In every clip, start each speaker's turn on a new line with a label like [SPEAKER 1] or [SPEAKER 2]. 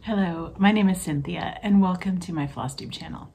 [SPEAKER 1] Hello, my name is Cynthia and welcome to my Flosstube channel.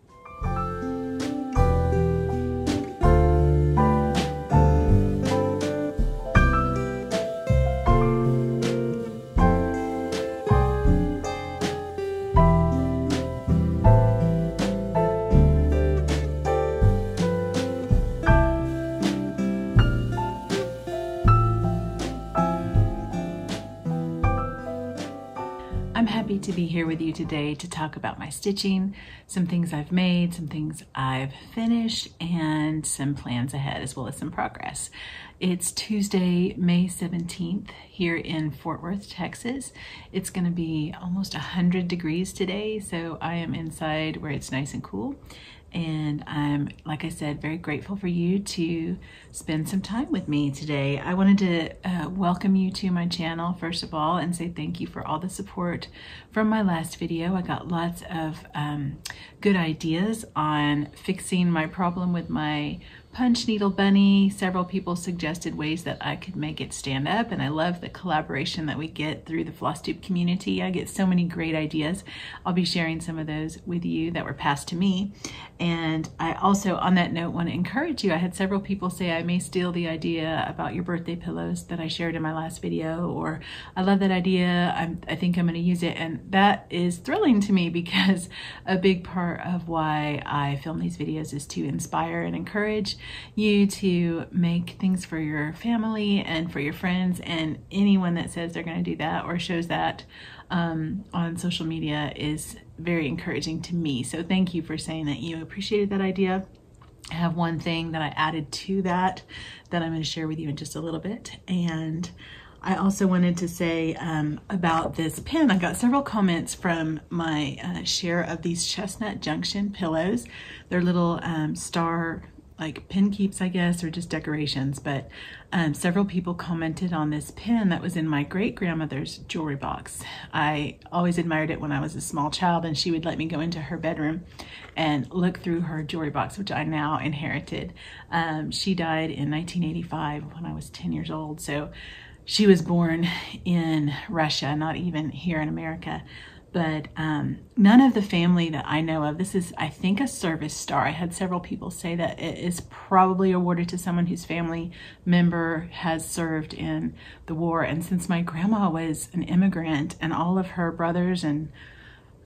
[SPEAKER 1] I'm happy to be here with you today to talk about my stitching, some things I've made, some things I've finished, and some plans ahead as well as some progress. It's Tuesday, May 17th here in Fort Worth, Texas. It's going to be almost 100 degrees today, so I am inside where it's nice and cool. And I'm, like I said, very grateful for you to spend some time with me today. I wanted to welcome you to my channel, first of all, and say thank you for all the support from my last video. I got lots of good ideas on fixing my problem with my punch needle bunny. Several people suggested ways that I could make it stand up, and I love the collaboration that we get through the Flosstube community. I get so many great ideas. I'll be sharing some of those with you that were passed to me. And I also, on that note, want to encourage you. I had several people say I may steal the idea about your birthday pillows that I shared in my last video, or I love that idea, I think I'm going to use it. And that is thrilling to me because a big part of why I film these videos is to inspire and encourage you to make things for your family and for your friends, and anyone that says they're going to do that or shows that on social media is very encouraging to me. So thank you for saying that you appreciated that idea. I have one thing that I added to that I'm going to share with you in just a little bit. And I also wanted to say about this pin. I got several comments from my share of these Chestnut Junction pillows. They're little star like pin keeps, I guess, or just decorations, but several people commented on this pin that was in my great-grandmother's jewelry box. I always admired it when I was a small child, and she would let me go into her bedroom and look through her jewelry box, which I now inherited. She died in 1985 when I was 10 years old, so she was born in Russia, not even here in America. But none of the family that I know of, this is, I think, a service star. I had several people say that it is probably awarded to someone whose family member has served in the war. And since my grandma was an immigrant and all of her brothers and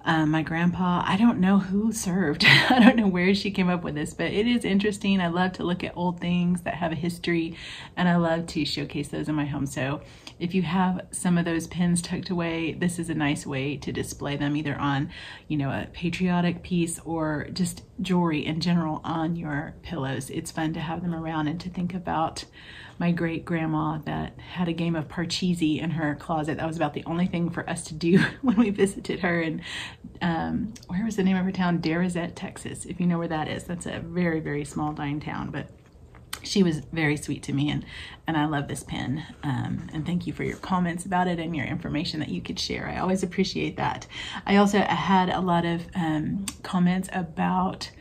[SPEAKER 1] my grandpa, I don't know who served. I don't know where she came up with this, but it is interesting. I love to look at old things that have a history, and I love to showcase those in my home. So if you have some of those pins tucked away, this is a nice way to display them, either on, you know, a patriotic piece or just jewelry in general on your pillows. It's fun to have them around and to think about my great grandma that had a game of parcheesi in her closet. That was about the only thing for us to do when we visited her in, where was the name of her town? Derizette, Texas, if you know where that is. That's a very, very small dying town, but she was very sweet to me, and I love this pin. And thank you for your comments about it and your information that you could share. I always appreciate that. I also had a lot of comments about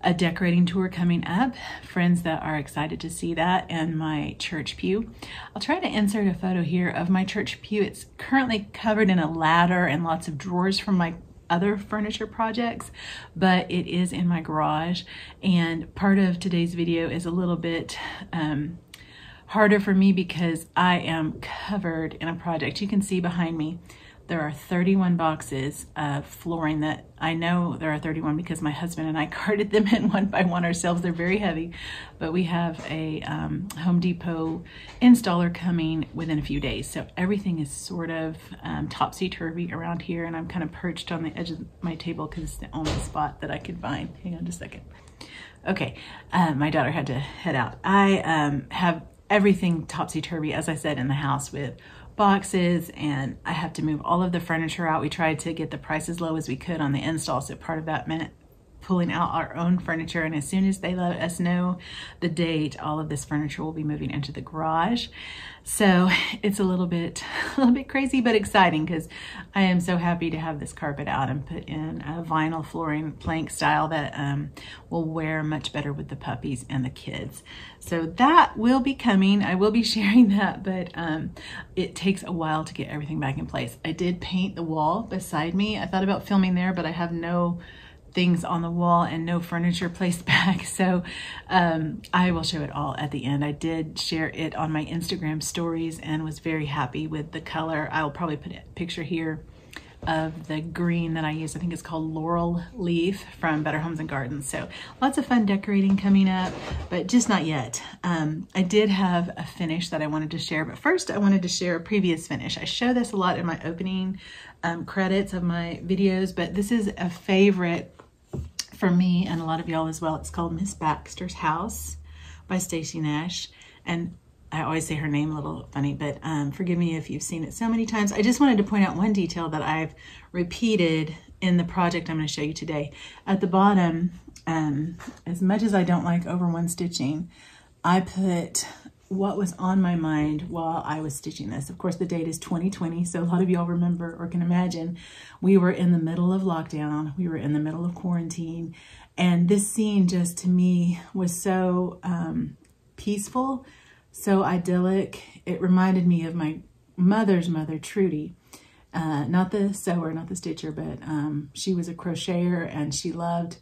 [SPEAKER 1] a decorating tour coming up, friends that are excited to see that, and my church pew. I'll try to insert a photo here of my church pew. It's currently covered in a ladder and lots of drawers from my other furniture projects, but it is in my garage. And part of today's video is a little bit harder for me because I am covered in a project. You can see behind me there are 31 boxes of flooring. That I know there are 31 because my husband and I carted them in one by one ourselves. They're very heavy, but we have a Home Depot installer coming within a few days. So everything is sort of topsy-turvy around here, and I'm kind of perched on the edge of my table because it's the only spot that I could find. Hang on just a second. Okay, my daughter had to head out. I have everything topsy-turvy, as I said, in the house with boxes, and I have to move all of the furniture out. We tried to get the price as low as we could on the install, so part of that meant pulling out our own furniture, and as soon as they let us know the date, all of this furniture will be moving into the garage. So it's a little bit crazy, but exciting, because I am so happy to have this carpet out and put in a vinyl flooring plank style that will wear much better with the puppies and the kids. So that will be coming. I will be sharing that, but it takes a while to get everything back in place. I did paint the wall beside me. I thought about filming there, but I have no things on the wall and no furniture placed back, so I will show it all at the end. I did share it on my Instagram stories and was very happy with the color. I will probably put a picture here of the green that I use. I think it's called Laurel Leaf from Better Homes and Gardens. So lots of fun decorating coming up, but just not yet. I did have a finish that I wanted to share, but first I wanted to share a previous finish. I show this a lot in my opening credits of my videos, but this is a favorite for me and a lot of y'all as well. It's called Miss Baxter's House by Stacy Nash. And I always say her name a little funny, but forgive me if you've seen it so many times. I just wanted to point out one detail that I've repeated in the project I'm going to show you today. At the bottom, as much as I don't like over one stitching, I put what was on my mind while I was stitching this. Of course, the date is 2020, so a lot of y'all remember or can imagine we were in the middle of lockdown, we were in the middle of quarantine, and this scene just to me was so peaceful, so idyllic. It reminded me of my mother's mother, Trudy, not the sewer, not the stitcher, but she was a crocheter, and she loved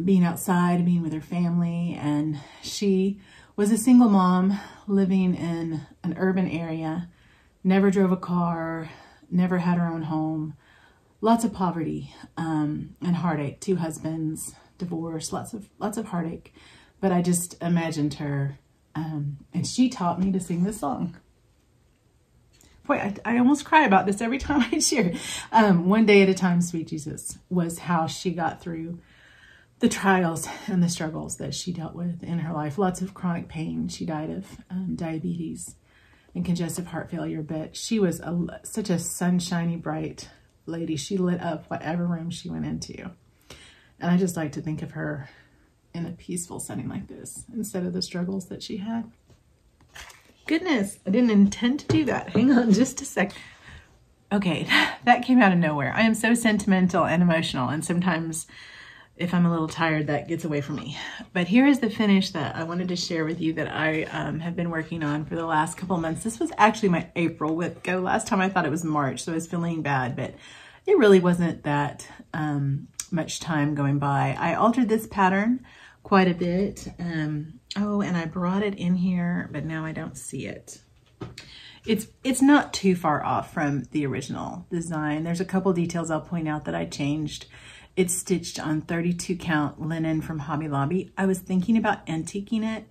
[SPEAKER 1] being outside, being with her family, and she was a single mom living in an urban area, never drove a car, never had her own home, lots of poverty and heartache, 2 husbands, divorce, lots of heartache. But I just imagined her, and she taught me to sing this song. Boy, I almost cry about this every time I share. One day at a time, sweet Jesus, was how she got through the trials and the struggles that she dealt with in her life. Lots of chronic pain. She died of diabetes and congestive heart failure, but she was such a sunshiny, bright lady. She lit up whatever room she went into. And I just like to think of her in a peaceful setting like this instead of the struggles that she had. Goodness, I didn't intend to do that. Hang on just a sec. Okay, that came out of nowhere. I am so sentimental and emotional, and sometimes if I'm a little tired, that gets away from me. But here is the finish that I wanted to share with you that I have been working on for the last couple months. This was actually my April with go. Last time I thought it was March, so I was feeling bad, but it really wasn't that much time going by. I altered this pattern quite a bit. Oh, and I brought it in here, but now I don't see it. It's not too far off from the original design. There's a couple details I'll point out that I changed. It's stitched on 32 count linen from Hobby Lobby. I was thinking about antiquing it,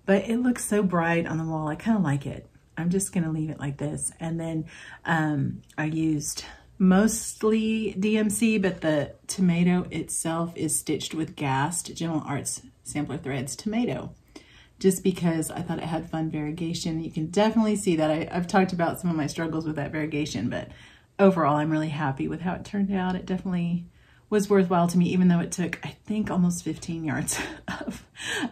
[SPEAKER 1] but it looks so bright on the wall. I kind of like it. I'm just going to leave it like this. And then I used mostly DMC, but the tomato itself is stitched with gassed Gentle Arts Sampler Threads tomato, just because I thought it had fun variegation. You can definitely see that. I've talked about some of my struggles with that variegation, but overall, I'm really happy with how it turned out. It definitely was worthwhile to me, even though it took, I think, almost 15 yards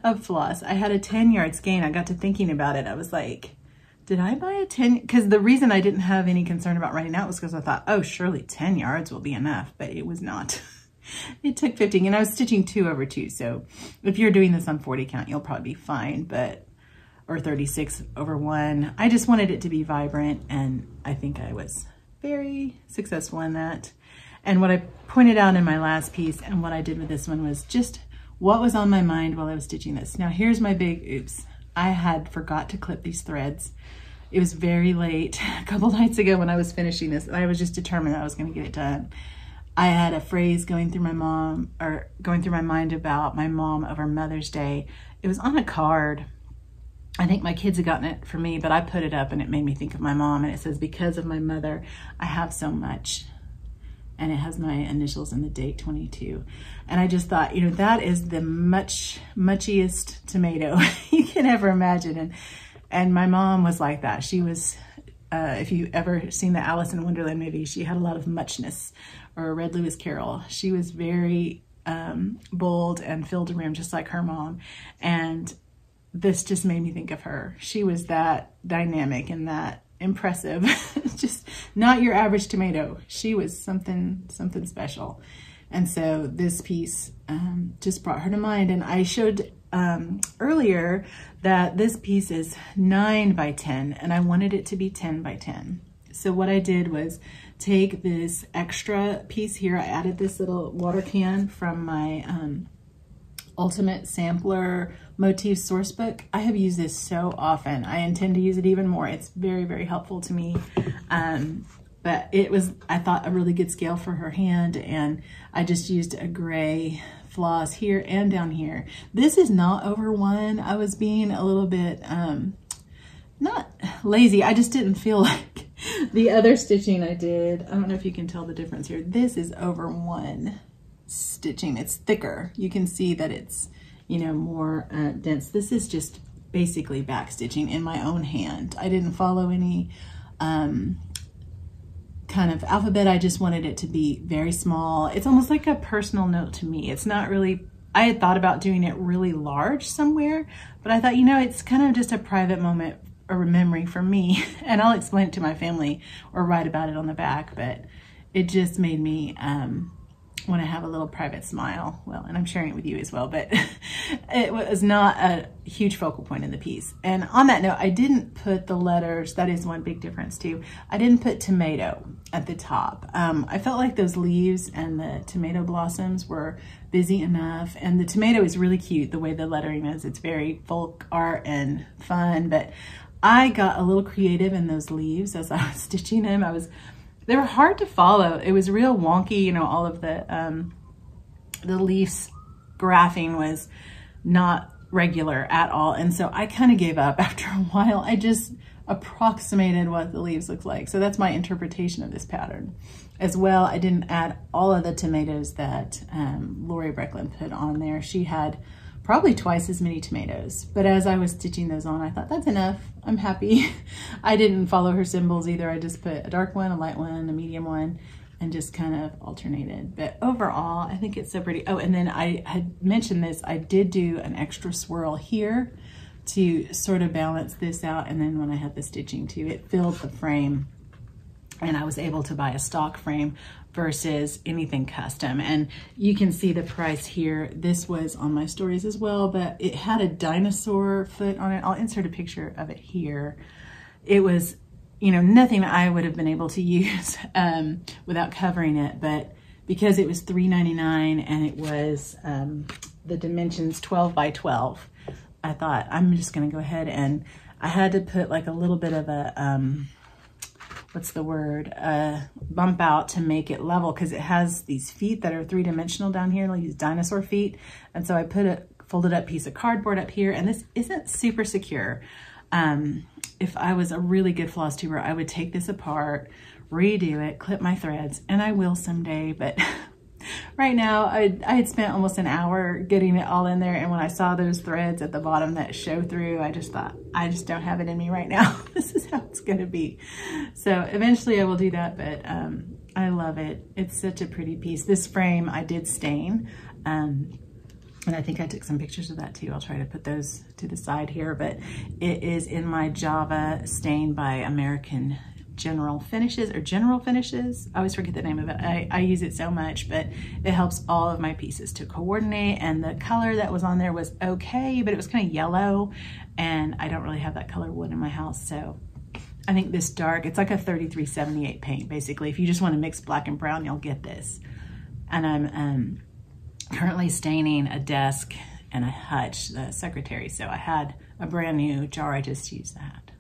[SPEAKER 1] of floss. I had a 10 yards gain. I got to thinking about it. I was like, did I buy a 10? Because the reason I didn't have any concern about running out was because I thought, oh, surely 10 yards will be enough, but it was not. It took 15, and I was stitching 2 over 2. So if you're doing this on 40 count, you'll probably be fine, but, or 36 over 1. I just wanted it to be vibrant, and I think I was very successful in that. And what I pointed out in my last piece and what I did with this one was just what was on my mind while I was stitching this. Now here's my big oops. I had forgot to clip these threads. It was very late a couple nights ago when I was finishing this, and I was just determined that I was going to get it done. I had a phrase going through my mind about my mom over Mother's Day. It was on a card. I think my kids had gotten it for me, but I put it up and it made me think of my mom, and it says, because of my mother, I have so much. And it has my initials and the date 22. And I just thought, you know, that is the muchiest tomato you can ever imagine. And my mom was like that. She was, if you ever seen the Alice in Wonderland movie, she had a lot of muchness, or Red Lewis Carroll. She was very bold and filled a room just like her mom. And this just made me think of her. She was that dynamic and that impressive. Just not your average tomato. She was something special. And so this piece just brought her to mind. And I showed earlier that this piece is 9 by 10 and I wanted it to be 10 by 10. So what I did was take this extra piece here. I added this little water can from my Ultimate Sampler Motif Source Book. I have used this so often. I intend to use it even more. It's very, very helpful to me. But it was, I thought, a really good scale for her hand, and I just used a gray floss here and down here. This is not over 1. I was being a little bit, not lazy. I just didn't feel like the other stitching I did. I don't know if you can tell the difference here. This is over 1 stitching. It's thicker. You can see that it's, you know, more dense. This is just basically back stitching in my own hand. I didn't follow any kind of alphabet. I just wanted it to be very small. It's almost like a personal note to me. It's not really, I had thought about doing it really large somewhere, but I thought, you know, it's kind of just a private moment or a memory for me, and I'll explain it to my family or write about it on the back, but it just made me want to have a little private smile. Well, and I'm sharing it with you as well, but it was not a huge focal point in the piece. And on that note, I didn't put the letters. That is one big difference too. I didn't put tomato at the top. I felt like those leaves and the tomato blossoms were busy enough. And the tomato is really cute the way the lettering is. It's very folk art and fun, but I got a little creative in those leaves as I was stitching them. They were hard to follow. It was real wonky, you know, all of the leaves graphing was not regular at all. And so I kind of gave up after a while. I just approximated what the leaves looked like. So that's my interpretation of this pattern. As well, I didn't add all of the tomatoes that Lori Brecklin put on there. She had probably twice as many tomatoes. But as I was stitching those on, I thought, that's enough. I'm happy. I didn't follow her symbols either. I just put a dark one, a light one, a medium one, and just kind of alternated. But overall, I think it's so pretty. Oh, and then I had mentioned this. I did do an extra swirl here to sort of balance this out. And then when I had the stitching too, it filled the frame. And I was able to buy a stock frame versus anything custom. And you can see the price here. This was on my stories as well, but it had a dinosaur foot on it. I'll insert a picture of it here. It was, you know, nothing I would have been able to use without covering it, but because it was $3.99 and it was the dimensions 12 by 12, I thought I'm just gonna go ahead, and I had to put like a little bit of a, what's the word, bump out to make it level, because it has these feet that are 3-dimensional down here, like these dinosaur feet. And so I put a folded up piece of cardboard up here, and this isn't super secure. If I was a really good floss tuber, I would take this apart, redo it, clip my threads, and I will someday, but right now I had spent almost an hour getting it all in there, and when I saw those threads at the bottom that show through, I just thought, I just don't have it in me right now. This is how it's gonna be. So eventually I will do that, but I love it. It's such a pretty piece. This frame I did stain, and I think I took some pictures of that too. I'll try to put those to the side here, but it is in my Java stain by American General Finishes, or General Finishes. I always forget the name of it. I use it so much, but it helps all of my pieces to coordinate, and the color that was on there was okay, but it was kind of yellow, and I don't really have that color wood in my house, so I think this dark, it's like a 3378 paint, basically. If you just want to mix black and brown, you'll get this. And I'm currently staining a desk and a hutch, the secretary, so I had a brand new jar. I just used that.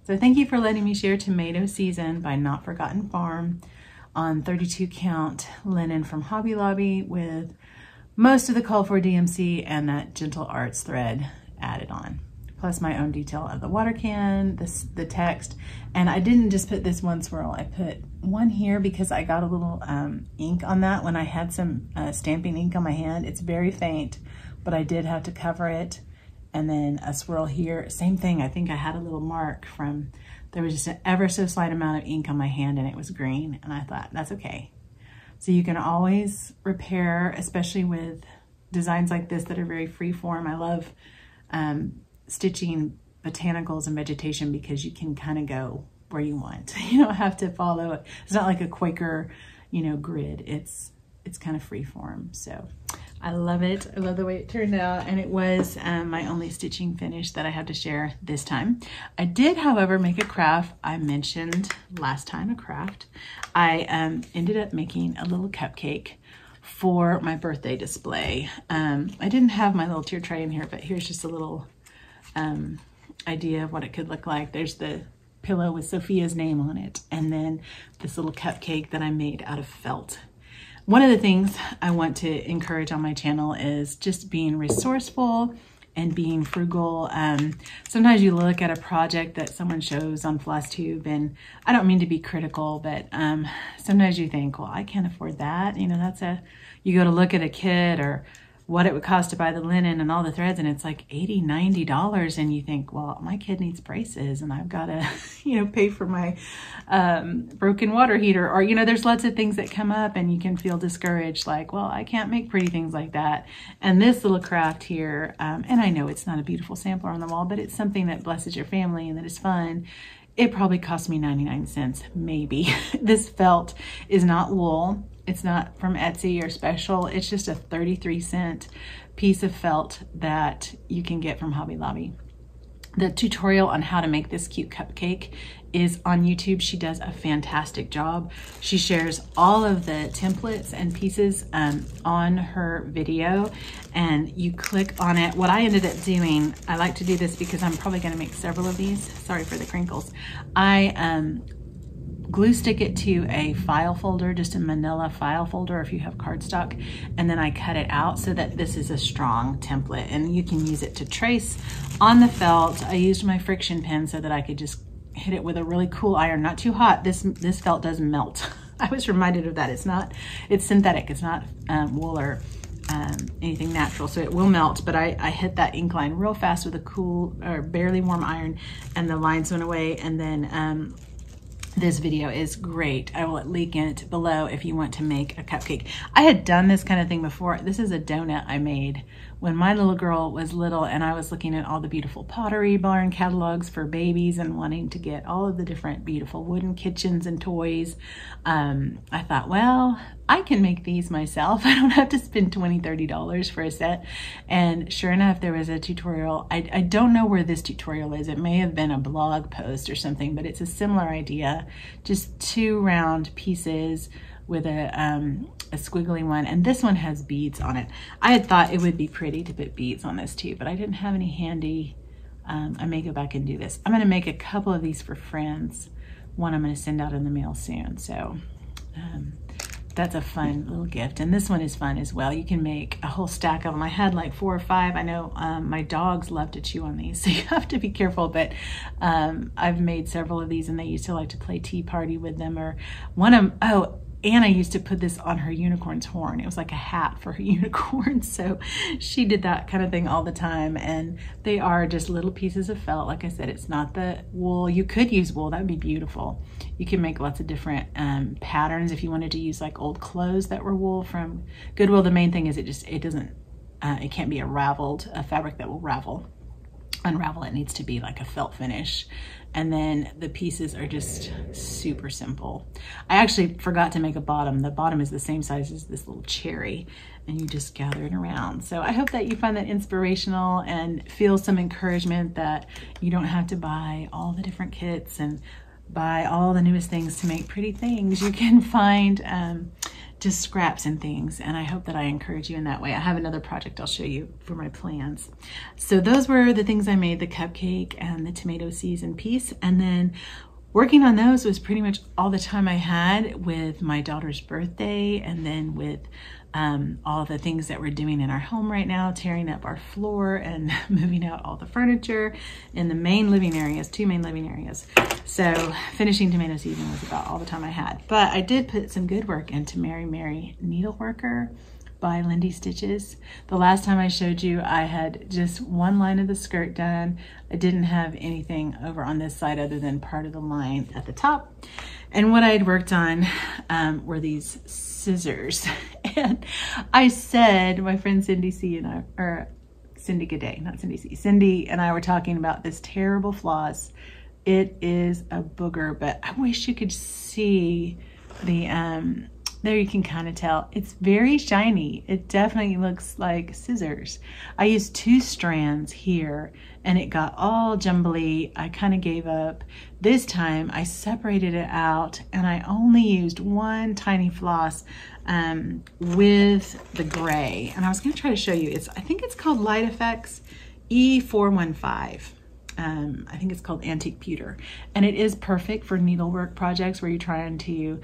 [SPEAKER 1] So thank you for letting me share Tomato Season by Not Forgotten Farm on 32 count linen from Hobby Lobby, with most of the call for DMC and that Gentle Arts thread added on, plus my own detail of the water can, the text. And I didn't just put this one swirl, I put one here because I got a little ink on that when I had some stamping ink on my hand. It's very faint, but I did have to cover it. And then a swirl here, same thing. I think I had a little mark from, there was just an ever so slight amount of ink on my hand and it was green. And I thought, that's okay. So you can always repair, especially with designs like this that are very free form. I love stitching botanicals and vegetation because you can kind of go where you want. You don't have to follow it. It's not like a Quaker, you know, grid. It's kind of free form. So I love it. I love the way it turned out. And it was my only stitching finish that I have to share this time. I did, however, make a craft. I mentioned last time a craft. I ended up making a little cupcake for my birthday display. I didn't have my little tier tray in here, but here's just a little idea of what it could look like. There's the pillow with Sophia's name on it, and then this little cupcake that I made out of felt. One of the things I want to encourage on my channel is just being resourceful and being frugal. Sometimes you look at a project that someone shows on Flosstube, and I don't mean to be critical, but sometimes you think, well, I can't afford that. You know, you go to look at a kit or what it would cost to buy the linen and all the threads, and it's like $80, $90, and you think, well, my kid needs braces and I've got to, you know, pay for my broken water heater, or, you know, there's lots of things that come up and you can feel discouraged, like, well, I can't make pretty things like that. And this little craft here, and I know it's not a beautiful sampler on the wall, but it's something that blesses your family and that is fun. It probably cost me 99 cents, maybe. This felt is not wool. It's not from Etsy or special. It's just a 33-cent piece of felt that you can get from Hobby Lobby. The tutorial on how to make this cute cupcake is on YouTube. She does a fantastic job. She shares all of the templates and pieces on her video, and you click on it. What I ended up doing, I like to do this because I'm probably going to make several of these. Sorry for the crinkles. I glue stick it to a file folder, just a manila file folder if you have cardstock, and then I cut it out so that this is a strong template, and you can use it to trace on the felt. I used my friction pen so that I could just hit it with a really cool iron, not too hot. This felt does melt. I was reminded of that. It's synthetic. It's not wool or anything natural, so it will melt, but I hit that ink line real fast with a cool or barely warm iron, and the lines went away. And then this video is great. I will link it below if you want to make a cupcake. I had done this kind of thing before. This is a donut I made when my little girl was little, and I was looking at all the beautiful Pottery Barn catalogs for babies and wanting to get all of the different beautiful wooden kitchens and toys. I thought, well, I can make these myself. I don't have to spend $20, $30 for a set. And sure enough, there was a tutorial. I don't know where this tutorial is. It may have been a blog post or something, but it's a similar idea. Just 2 round pieces with a squiggly one, and this one has beads on it. I had thought it would be pretty to put beads on this too, but I didn't have any handy. I may go back and do this. I'm gonna make a couple of these for friends. One I'm gonna send out in the mail soon, so that's a fun little gift. And this one is fun as well. You can make a whole stack of them. I had like 4 or 5. I know my dogs love to chew on these, so you have to be careful, but I've made several of these, and they used to like to play tea party with them. Or one of them, oh, Anna used to put this on her unicorn's horn. It was like a hat for her unicorn. So she did that kind of thing all the time. And they are just little pieces of felt. Like I said, it's not the wool. You could use wool. That would be beautiful. You can make lots of different patterns if you wanted to use like old clothes that were wool from Goodwill. The main thing is it can't be a fabric that will unravel. It needs to be like a felt finish. And then the pieces are just super simple. I actually forgot to make a bottom. The bottom is the same size as this little cherry, and you just gather it around. So I hope that you find that inspirational and feel some encouragement that you don't have to buy all the different kits and buy all the newest things to make pretty things. You can find just scraps and things, and I hope that I encourage you in that way. I have another project I'll show you for my plans. So those were the things I made, the cupcake and the tomato season piece, and then working on those was pretty much all the time I had with my daughter's birthday, and then with all the things that we're doing in our home right now, tearing up our floor and moving out all the furniture in the main living areas, 2 main living areas. So finishing tomato season was about all the time I had. But I did put some good work into Mary Mary Needleworker by Lindy Stitches. The last time I showed you, I had just 1 line of the skirt done. I didn't have anything over on this side other than part of the line at the top. And what I had worked on were these scissors. And I said, my friend Cindy C and I, or Cindy G'day, not Cindy C, Cindy and I were talking about this terrible floss. It is a booger, but I wish you could see the, there you can kind of tell. It's very shiny. It definitely looks like scissors. I used 2 strands here and it got all jumbly. I kind of gave up. This time I separated it out and I only used 1 tiny floss with the gray. And I was going to try to show you. I think it's called Light Effects E415. I think it's called Antique Pewter. And it is perfect for needlework projects where you're trying to,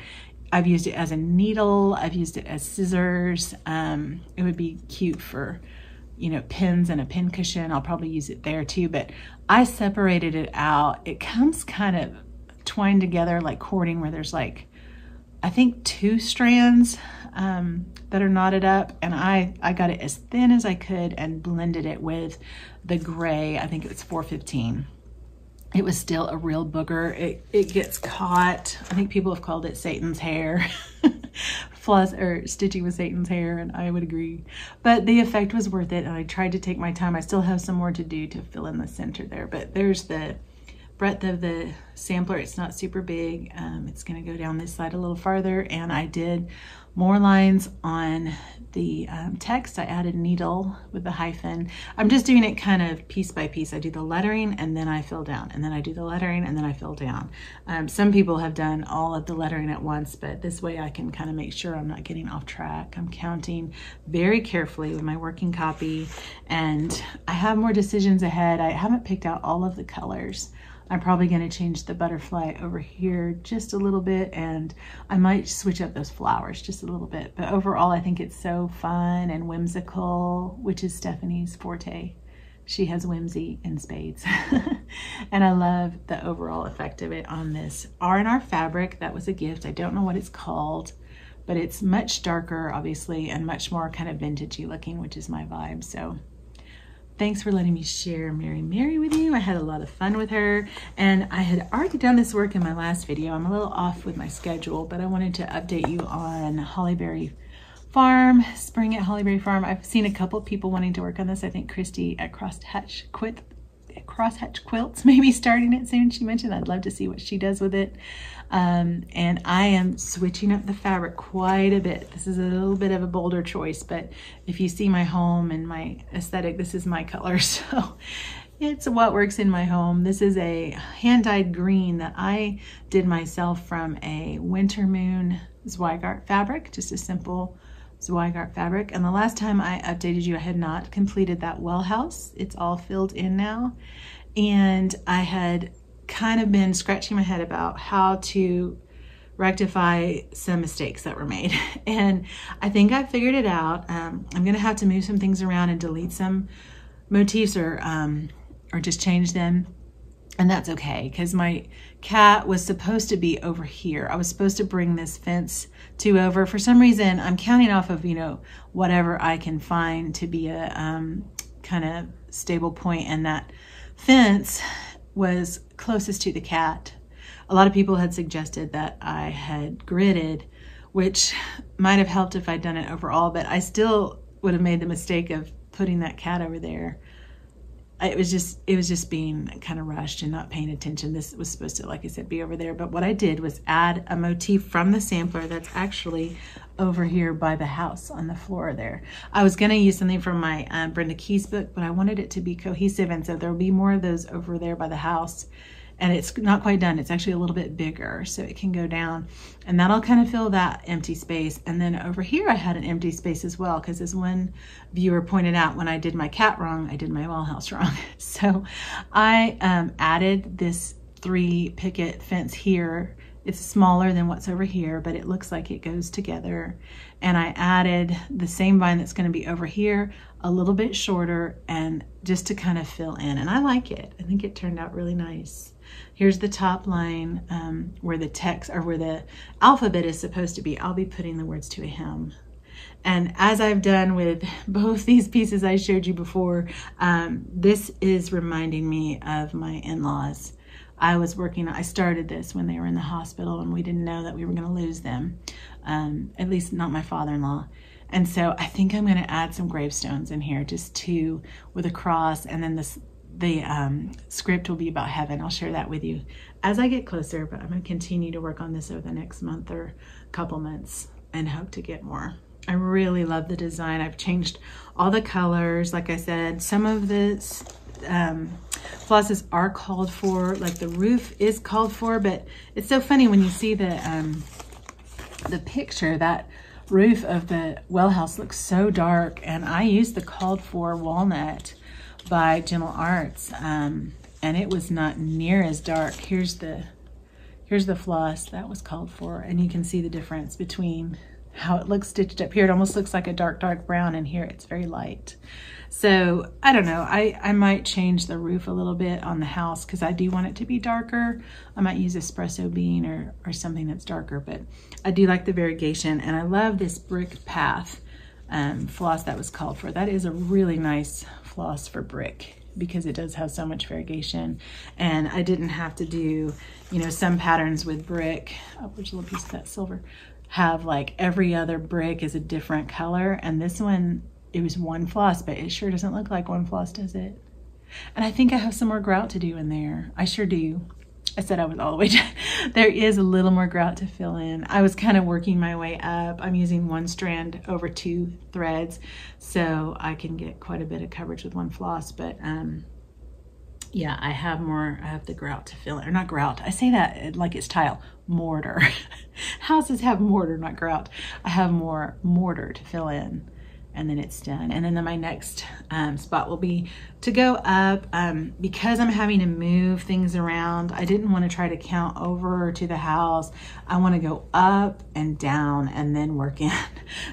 [SPEAKER 1] I've used it as a needle, I've used it as scissors. It would be cute for, you know, pins and a pin cushion. I'll probably use it there too, but I separated it out. It comes kind of twined together like cording, where there's like, I think 2 strands that are knotted up, and I got it as thin as I could and blended it with the gray. I think it was 415. It was still a real booger. It gets caught. I think people have called it Satan's hair. Floss or stitching with Satan's hair, and I would agree. But the effect was worth it, and I tried to take my time. I still have some more to do to fill in the center there, but there's the breadth of the sampler. It's not super big. It's going to go down this side a little farther, and I did more lines on the text. I added needle with the hyphen. I'm just doing it kind of piece by piece. I do the lettering and then I fill down, and then I do the lettering and then I fill down. Some people have done all of the lettering at once, but this way I can kind of make sure I'm not getting off track. I'm counting very carefully with my working copy, and I have more decisions ahead. I haven't picked out all of the colors. I'm probably going to change the butterfly over here just a little bit, and I might switch up those flowers just a little bit. But overall, I think it's so fun and whimsical, which is Stephanie's forte. She has whimsy in spades. And I love the overall effect of it on this R&R fabric. That was a gift. I don't know what it's called, but it's much darker, obviously, and much more kind of vintagey looking, which is my vibe. So thanks for letting me share Mary with you. I had a lot of fun with her, and I had already done this work in my last video. I'm a little off with my schedule, but I wanted to update you on Hollyberry Farm, spring at Hollyberry Farm. I've seen a couple people wanting to work on this. I think Christy at Crosshatch Quilts may be starting it soon. She mentioned I'd love to see what she does with it. And I am switching up the fabric quite a bit. This is a little bit of a bolder choice, but if you see my home and my aesthetic, this is my color. So it's what works in my home. This is a hand-dyed green that I did myself from a Winter Moon Zweigart fabric, just a simple Zweigart fabric. And the last time I updated you, I had not completed that well house. It's all filled in now. And I had kind of been scratching my head about how to rectify some mistakes that were made. And I think I figured it out. I'm gonna have to move some things around and delete some motifs or just change them. And that's okay, because my cat was supposed to be over here. I was supposed to bring this fence to over. For some reason, I'm counting off of, you know, whatever I can find to be a kind of stable point, and that fence was closest to the cat. A lot of people had suggested that I had gridded, which might have helped if I'd done it overall, but I still would have made the mistake of putting that cat over there. It was just being kind of rushed and not paying attention. This was supposed to, like I said, be over there. But what I did was add a motif from the sampler that's actually over here by the house on the floor there. I was going to use something from my Brenda Keys book, but I wanted it to be cohesive, and so there'll be more of those over there by the house. And it's not quite done. It's actually a little bit bigger, so it can go down, and that'll kind of fill that empty space. And then over here I had an empty space as well, because as one viewer pointed out, when I did my cat wrong, I did my well house wrong. So I added this 3 picket fence here. It's smaller than what's over here, but it looks like it goes together. And I added the same vine that's going to be over here, a little bit shorter, and just to kind of fill in. And I like it. I think it turned out really nice. Here's the top line where the text, or where the alphabet is supposed to be. I'll be putting the words to a hymn. And as I've done with both these pieces I showed you before, this is reminding me of my in-laws. I started this when they were in the hospital and we didn't know that we were going to lose them. At least not my father-in-law. And so I think I'm going to add some gravestones in here, just 2 with a cross, and then the script will be about heaven. I'll share that with you as I get closer, but I'm going to continue to work on this over the next month or couple months and hope to get more. I really love the design. I've changed all the colors. Like I said, some of the flosses are called for, like the roof is called for, but it's so funny when you see the picture, that roof of the well house looks so dark, and I used the called for walnut by Gentle Arts, and it was not near as dark. Here's the floss that was called for, and you can see the difference between how it looks stitched up here. It almost looks like a dark brown, and here it's very light. So I don't know, I might change the roof a little bit on the house because I do want it to be darker. I might use espresso bean or something that's darker, but I do like the variegation, and I love this brick path floss that was called for. That is a really nice floss for brick because it does have so much variegation, and I didn't have to do, you know, some patterns with brick. Oh, there's a little piece of that silver. Have like every other brick is a different color, and this one, it was one floss, but it sure doesn't look like one floss, does it? And I think I have some more grout to do in there. I sure do. I said I was all the way down. There is a little more grout to fill in. I was kind of working my way up. I'm using 1 strand over 2 threads, so I can get quite a bit of coverage with 1 floss, but yeah, I have the grout to fill in, or not grout. I say that like it's tile, mortar. Houses have mortar, not grout. I have more mortar to fill in, and then it's done. And then my next spot will be to go up, because I'm having to move things around. I didn't want to try to count over to the house. I want to go up and down and then work in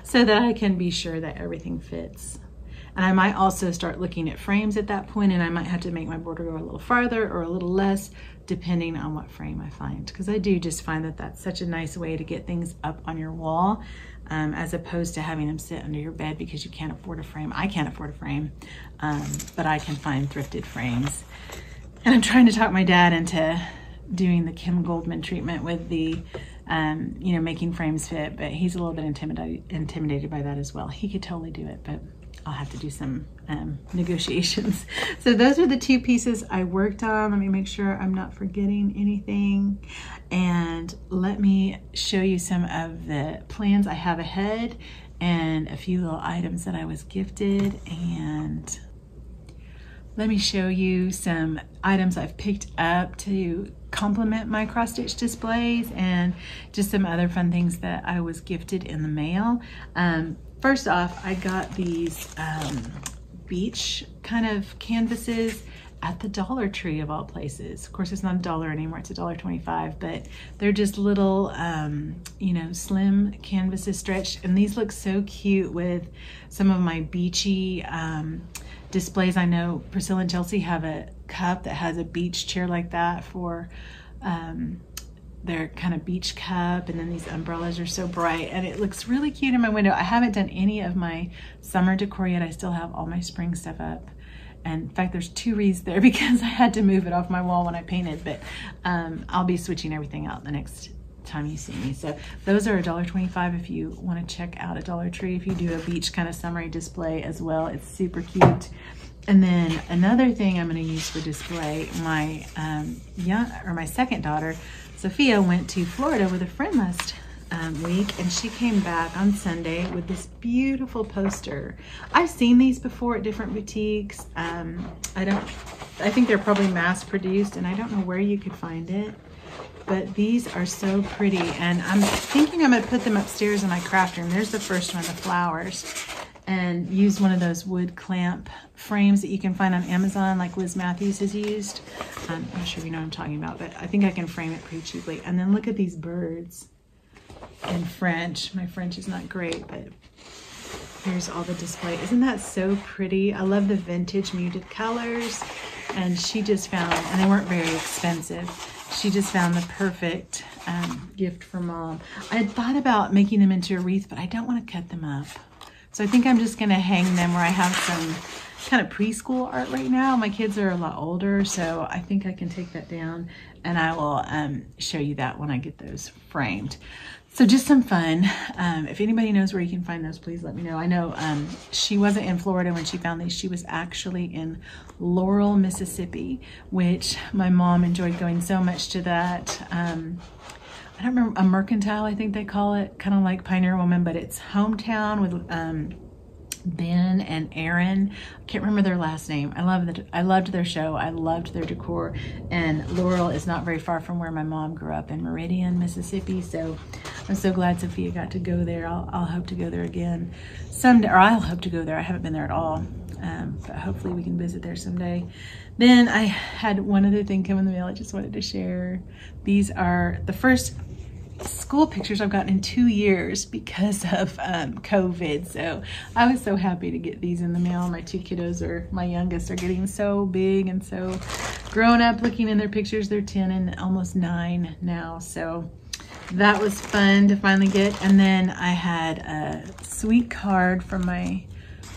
[SPEAKER 1] so that I can be sure that everything fits. And I might also start looking at frames at that point, and I might have to make my border go a little farther or a little less, depending on what frame I find. Because I do just find that that's such a nice way to get things up on your wall, as opposed to having them sit under your bed because you can't afford a frame. I can't afford a frame, but I can find thrifted frames. And I'm trying to talk my dad into doing the Kim Goldman treatment with the, you know, making frames fit, but he's a little bit intimidated by that as well. He could totally do it, but I'll have to do some negotiations. So those are the 2 pieces I worked on. Let me make sure I'm not forgetting anything. And let me show you some of the plans I have ahead and a few little items that I was gifted. And let me show you some items I've picked up to complement my cross stitch displays, and just some other fun things that I was gifted in the mail. First off, I got these Beech kind of canvases at the Dollar Tree of all places. Of course, it's not $1 anymore, it's $1.25, but they're just little, you know, slim canvases stretched, and these look so cute with some of my beachy displays. I know Priscilla and Chelsea have a cup that has a beech chair like that for their kind of beach cup, and then these umbrellas are so bright, and it looks really cute in my window. I haven't done any of my summer decor yet. I still have all my spring stuff up, and in fact there's 2 wreaths there because I had to move it off my wall when I painted, but I'll be switching everything out the next time you see me. So those are $1.25 if you want to check out a Dollar Tree if you do a beach kind of summery display as well. It's super cute. And then another thing I'm going to use for display, my my second daughter Sophia went to Florida with a friend last week, and she came back on Sunday with this beautiful poster. I've seen these before at different boutiques. I think they're probably mass produced, and I don't know where you could find it, but these are so pretty, and I'm thinking I'm going to put them upstairs in my craft room. There's the first one, the flowers, and use one of those wood clamp frames that you can find on Amazon, like Liz Matthews has used. I'm not sure if you know what I'm talking about, but I think I can frame it pretty cheaply. And then look at these birds in French. My French is not great, but here's all the display. Isn't that so pretty? I love the vintage muted colors. And she just found, and they weren't very expensive, she just found the perfect gift for Mom. I had thought about making them into a wreath, but I don't want to cut them up. So I think I'm just going to hang them where I have some kind of preschool art right now. My kids are a lot older, so I think I can take that down. and I will show you that when I get those framed. So just some fun. If anybody knows where you can find those, please let me know. I know she wasn't in Florida when she found these. She was actually in Laurel, Mississippi, which my mom enjoyed going so much to that. I don't remember, a mercantile, I think they call it, kind of like Pioneer Woman, but it's hometown with Ben and Aaron. I can't remember their last name. I loved their show. I loved their decor. And Laurel is not very far from where my mom grew up in Meridian, Mississippi. So I'm so glad Sophia got to go there. I'll hope to go there again someday, or I'll hope to go there. I haven't been there at all. But hopefully we can visit there someday. Then I had one other thing come in the mail I just wanted to share. These are the first school pictures I've gotten in 2 years because of COVID. So I was so happy to get these in the mail. My two kiddos my youngest are getting so big and so grown up looking in their pictures. They're 10 and almost 9 now. So that was fun to finally get. And then I had a sweet card from my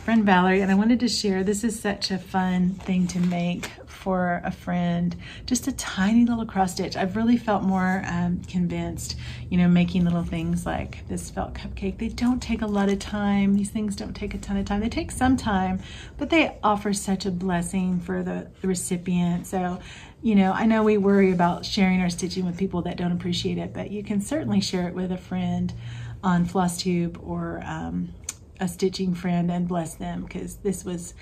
[SPEAKER 1] friend Valerie, and I wanted to share. This is such a fun thing to make for a friend, just a tiny little cross stitch. I've really felt more convinced, you know, making little things like this felt cupcake. They don't take a lot of time. These things don't take a ton of time. They take some time, but they offer such a blessing for the recipient. So, you know, I know we worry about sharing our stitching with people that don't appreciate it, but you can certainly share it with a friend on Flosstube or a stitching friend and bless them, because this was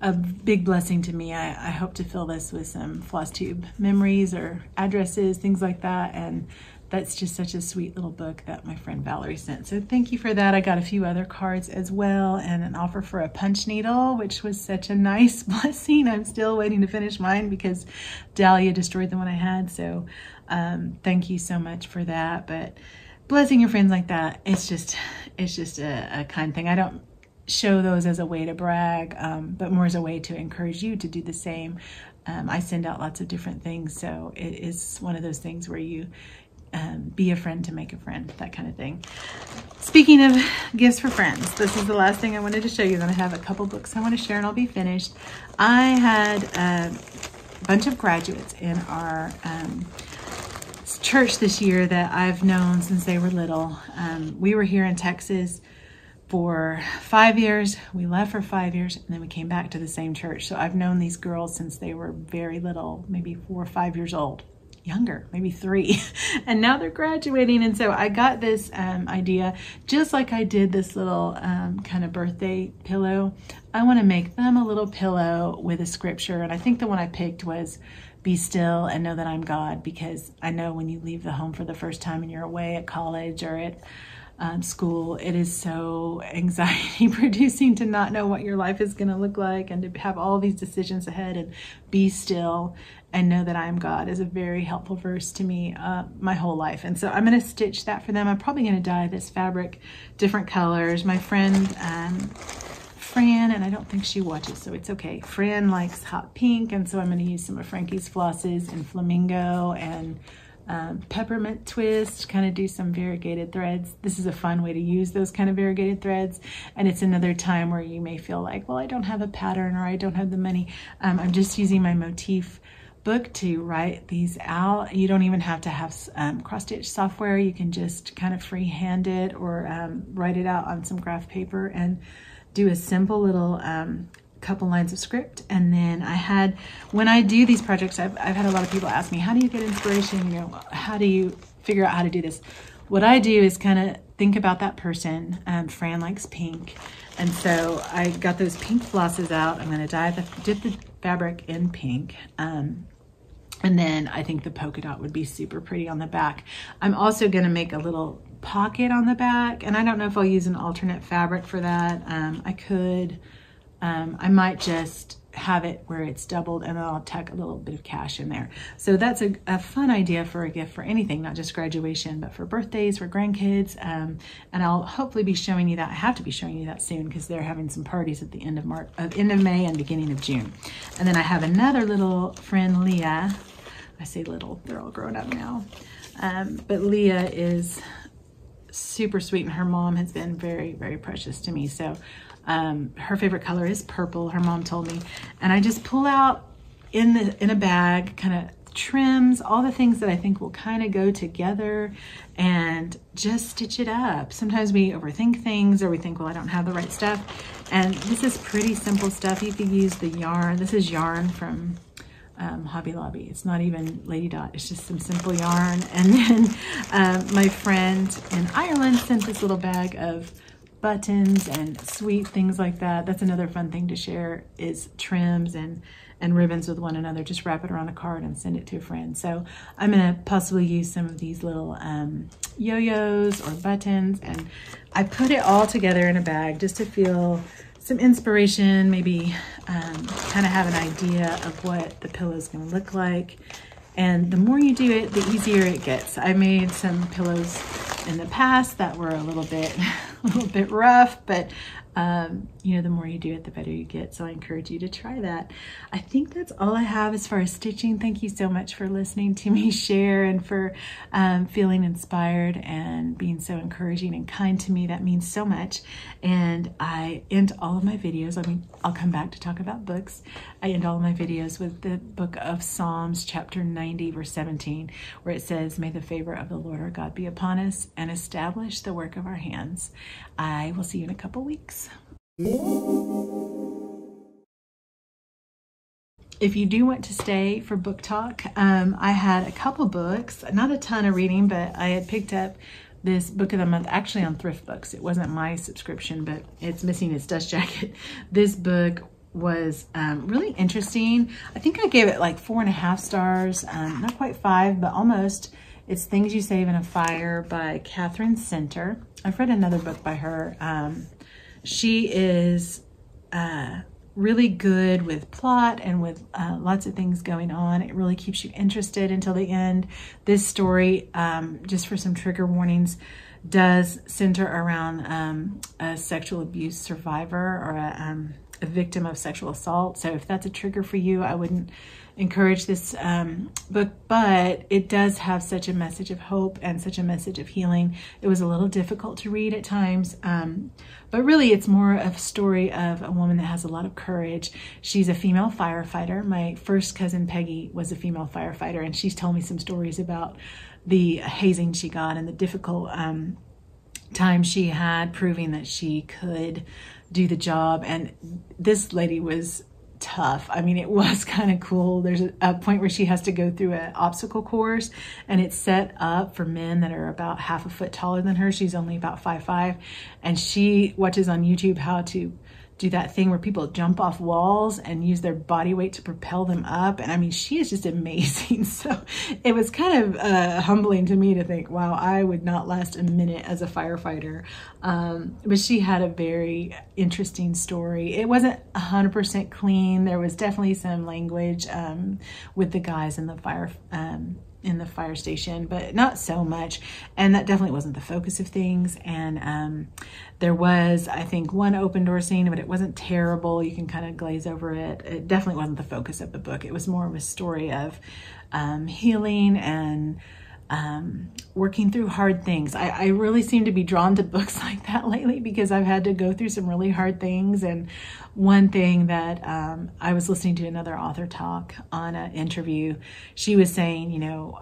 [SPEAKER 1] a big blessing to me. I hope to fill this with some Flosstube memories or addresses, things like that. And that's just such a sweet little book that my friend Valerie sent. So thank you for that. I got a few other cards as well, and an offer for a punch needle, which was such a nice blessing. I'm still waiting to finish mine because Dahlia destroyed the one I had. So thank you so much for that. But blessing your friends like that, it's just a kind thing. I don't show those as a way to brag, but more as a way to encourage you to do the same. I send out lots of different things, so it is one of those things where you be a friend to make a friend, that kind of thing. Speaking of gifts for friends, this is the last thing I wanted to show you. Then I have a couple books I want to share and I'll be finished. I had a bunch of graduates in our church this year that I've known since they were little. We were here in Texas for 5 years. We left for 5 years, and then we came back to the same church. So I've known these girls since they were very little, maybe 4 or 5 years old, younger, maybe 3. And now they're graduating. And so I got this idea, just like I did this little kind of birthday pillow. I want to make them a little pillow with a scripture. And I think the one I picked was, "Be still and know that I'm God," because I know when you leave the home for the first time and you're away at college or at school, it is so anxiety producing to not know what your life is going to look like and to have all these decisions ahead. And be still and know that I am God is a very helpful verse to me my whole life. And so I'm going to stitch that for them. I'm probably going to dye this fabric different colors. My friend Fran, and I don't think she watches, so it's okay. Fran likes hot pink, and so I'm going to use some of Frankie's flosses in flamingo and peppermint twist, kind of do some variegated threads. This is a fun way to use those kind of variegated threads, and it's another time where you may feel like, well, I don't have a pattern or I don't have the money. I'm just using my motif book to write these out. You don't even have to have cross-stitch software. You can just kind of freehand it or write it out on some graph paper and do a simple little couple lines of script. And then when I do these projects, I've had a lot of people ask me, how do you get inspiration? You know, how do you figure out how to do this? What I do is kind of think about that person. Fran likes pink. And so I got those pink flosses out. I'm going to dip the fabric in pink. And then I think the polka dot would be super pretty on the back. I'm also going to make a little pocket on the back, and I don't know if I'll use an alternate fabric for that. I might just have it where it's doubled, and then I'll tack a little bit of cash in there. So that's a fun idea for a gift for anything, not just graduation, but for birthdays, for grandkids. And I'll hopefully be showing you that. I have to be showing you that soon because they're having some parties at the end of May and beginning of June. And then I have another little friend, Leah. I say little, they're all grown up now. But Leah is super sweet, and her mom has been very, very precious to me. So her favorite color is purple, her mom told me. And I just pull out in a bag, kind of trims, all the things that I think will kind of go together and just stitch it up. Sometimes we overthink things, or we think, well, I don't have the right stuff. And this is pretty simple stuff. You could use the yarn. This is yarn from Hobby Lobby. It's not even Lady Dot. It's just some simple yarn. And then my friend in Ireland sent this little bag of buttons and sweet things like that. That's another fun thing to share, is trims and ribbons with one another. Just wrap it around a card and send it to a friend. So I'm gonna possibly use some of these little yo-yos or buttons, and I put it all together in a bag just to feel some inspiration, maybe kind of have an idea of what the pillow is gonna look like. And the more you do it, the easier it gets. I made some pillows in the past that were a little bit rough, but you know, the more you do it, the better you get. So I encourage you to try that. I think that's all I have as far as stitching. Thank you so much for listening to me share, and for feeling inspired and being so encouraging and kind to me. That means so much. And I end all of my videos, I mean, I'll come back to talk about books. I end all of my videos with the book of Psalms, chapter 90, verse 17, where it says, "May the favor of the Lord our God be upon us and establish the work of our hands." I will see you in a couple weeks. If you do want to stay for book talk, I had a couple books, not a ton of reading, but I had picked up this book of the month actually on Thrift Books. It wasn't my subscription, but it's missing its dust jacket. This book was really interesting. I think I gave it like 4.5 stars, not quite 5, but almost. It's Things You Save in a Fire by Catherine Center. I've read another book by her. She is really good with plot and with lots of things going on. It really keeps you interested until the end. This story, just for some trigger warnings, does center around a sexual abuse survivor, or a victim of sexual assault. So if that's a trigger for you, I wouldn't encourage this book, but it does have such a message of hope and such a message of healing. It was a little difficult to read at times, but really it's more of a story of a woman that has a lot of courage. She's a female firefighter. My first cousin Peggy was a female firefighter, and she's told me some stories about the hazing she got and the difficult time she had proving that she could do the job. And this lady was tough. I mean, it was kind of cool. There's a point where she has to go through an obstacle course, and it's set up for men that are about half a foot taller than her. She's only about 5'5", and she watches on YouTube how to do that thing where people jump off walls and use their body weight to propel them up. And I mean, she is just amazing. So it was kind of humbling to me to think, wow, I would not last a minute as a firefighter. But she had a very interesting story. It wasn't 100% clean. There was definitely some language with the guys in the fire station, but not so much. And that definitely wasn't the focus of things. And there was, I think, one open door scene, but it wasn't terrible. You can kind of glaze over it. It definitely wasn't the focus of the book. It was more of a story of healing and working through hard things. I really seem to be drawn to books like that lately, because I've had to go through some really hard things. And one thing that I was listening to another author talk on an interview, she was saying, you know,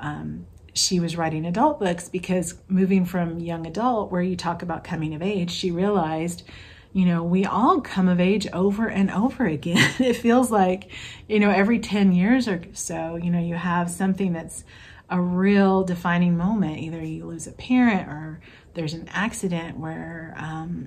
[SPEAKER 1] she was writing adult books because moving from young adult, where you talk about coming of age, she realized, you know, we all come of age over and over again. It feels like, you know, every 10 years or so, you know, you have something that's a real defining moment. Either you lose a parent, or there's an accident where,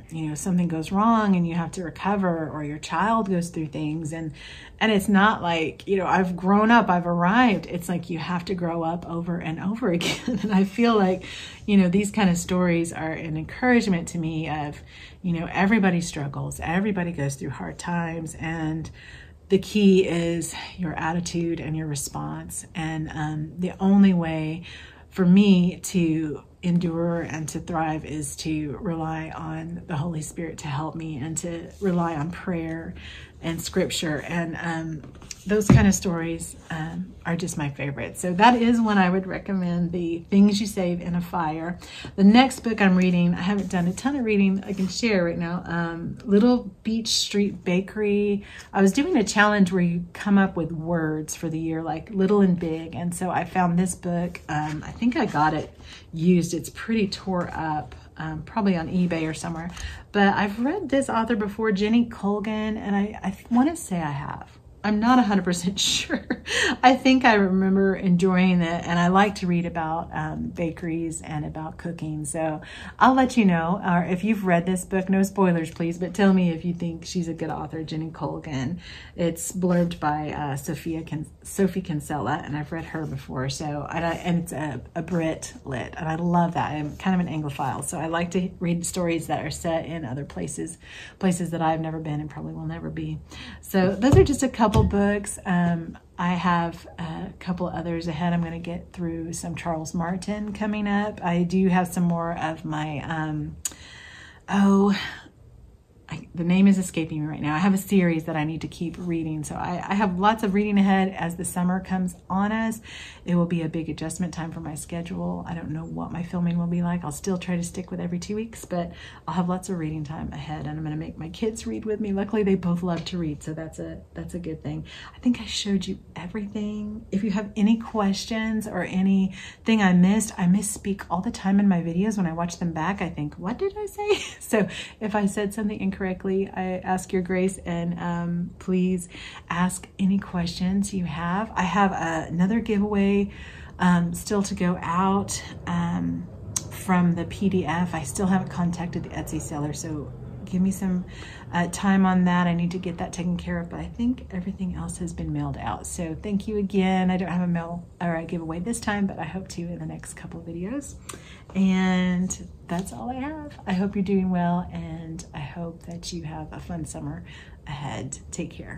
[SPEAKER 1] you know, something goes wrong and you have to recover, or your child goes through things. And it's not like, you know, I've grown up, I've arrived. It's like you have to grow up over and over again. And I feel like, you know, these kind of stories are an encouragement to me of, you know, everybody struggles, everybody goes through hard times, and the key is your attitude and your response. And the only way for me to endure and to thrive is to rely on the Holy Spirit to help me, and to rely on prayer and scripture. And those kind of stories are just my favorite. So that is one I would recommend, The Things You Save in a Fire. The next book I'm reading, I haven't done a ton of reading I can share right now. Little Beech Street Bakery. I was doing a challenge where you come up with words for the year, like little and big. And so I found this book. I think I got it used. It's pretty tore up. Probably on eBay or somewhere. But I've read this author before, Jenny Colgan, and I want to say I have. I'm not 100% sure. I think I remember enjoying it, and I like to read about bakeries and about cooking. So I'll let you know, or if you've read this book, no spoilers please, but tell me if you think she's a good author, Jenny Colgan. It's blurbed by Sophie Kinsella, and I've read her before. So and it's a Brit lit, and I love that. I'm kind of an Anglophile, so I like to read stories that are set in other places that I've never been and probably will never be. So those are just a couple books. I have a couple others ahead. I'm going to get through some Charles Martin coming up. I do have some more of my, the name is escaping me right now. I have a series that I need to keep reading. So I have lots of reading ahead as the summer comes on us. It will be a big adjustment time for my schedule. I don't know what my filming will be like. I'll still try to stick with every 2 weeks, but I'll have lots of reading time ahead, and I'm going to make my kids read with me. Luckily, they both love to read, so that's a good thing. I think I showed you everything. If you have any questions or anything I misspeak all the time in my videos. When I watch them back, I think, what did I say? So if I said something incorrectly, I ask your grace, and please ask any questions you have. I have another giveaway still to go out from the PDF. I still haven't contacted the Etsy seller, so give me some time on that. I need to get that taken care of, but I think everything else has been mailed out. So thank you again. I don't have a mail or a giveaway this time, but I hope to in the next couple of videos. And that's all I have. I hope you're doing well, and I hope that you have a fun summer ahead. Take care.